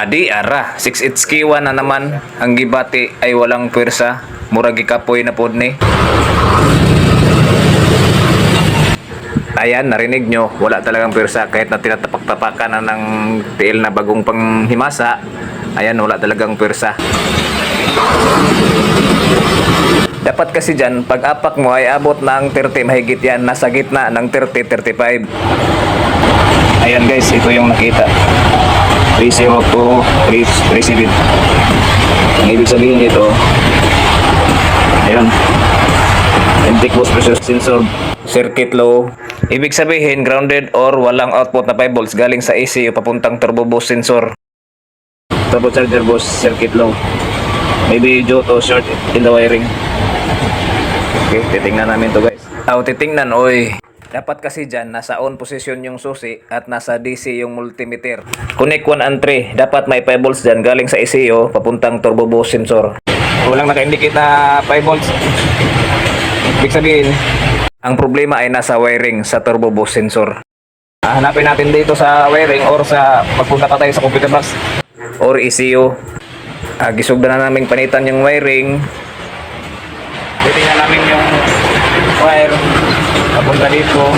Adi ara 6HK1 na naman ang gibati ay walang pwersa, murag gikapoy na pod ni. Ayan, narinig nyo, wala talagang pwersa kahit na tinatapak-tapakan na ng tiil na bagong panghimasa. Ayan, wala talagang pwersa. Dapat kasi dyan, pag apak mo ay abot ng 30 mahigit yan, nasa gitna ng 30-35. Ayan guys, ito yung nakita. 302, 337. Ang ibig sabihin nito, ayan, intake boost pressure sensor, circuit low. Ibig sabihin, grounded or walang output na 5 volts galing sa ECU papuntang turbo boost sensor. Turbocharger boost, circuit low. Maybe due to short in the wiring. Okay, titingnan namin to guys. Titingnan, oy. Dapat kasi dyan, nasa on position yung susi at nasa DC yung multimeter. Connect 1 and 3. Dapat may 5 volts dyan galing sa ECU papuntang turbo boost sensor. Walang naka-indicate na 5 volts. Ibig sabihin, ang problema ay nasa wiring sa turbo boost sensor. Hanapin natin dito sa wiring or sa pagpunta pa tayo sa computer box or ECU. Gisugdan na namin panitan yung wiring. Titingnan namin yung wire papunta dito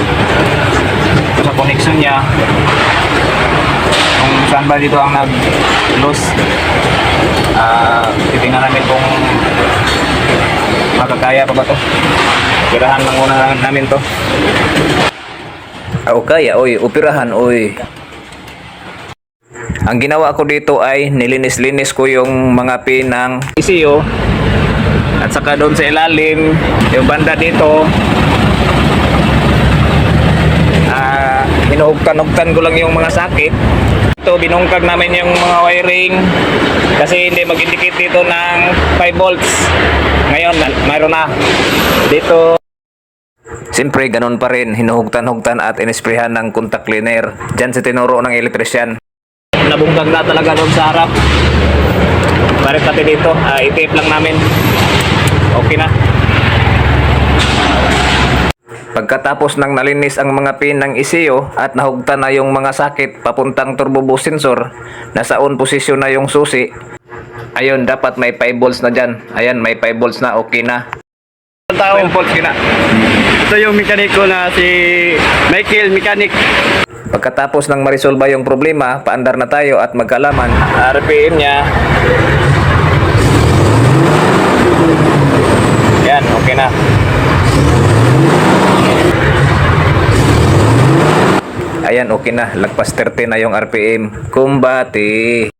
sa connection niya, kung saan ba dito ang nag-loose. Titingnan namin kung makakaya pa ba to. Operahan lang muna namin to. Kaya oy, operahan oy. Ang ginawa ko dito ay nilinis-linis ko yung mga pin ng ECU at saka doon sa ilalim yung banda dito. Hinugtan-hugtan ko lang yung mga sakit. Ito, binungkag namin yung mga wiring kasi hindi mag-indicate dito ng 5 volts. Ngayon, mayroon na dito. Siyempre, ganun pa rin. Hinuhugtan-hugtan at inisprehan ng contact cleaner. Diyan sa tinuro ng elektrisyan. Nabungkag na talaga doon sa harap. Barit natin dito. I-tape lang namin. Okay na. Pagkatapos ng nalinis ang mga pin ng ECU at nahugtan na yung mga sakit papuntang turbo boost sensor, nasa on position na yung susi. Ayun, dapat may 5 volts na dyan. Ayan, may 5 volts na, okay na. 5 volts na. Ito yung mekaniko na si Michael, mechanic. Pagkatapos ng marisolba yung problema, paandar na tayo at magkalaman. RPM niya. Yan, okay na. Ayan, okay na. Lagpas 30 na yung RPM. Kumbati.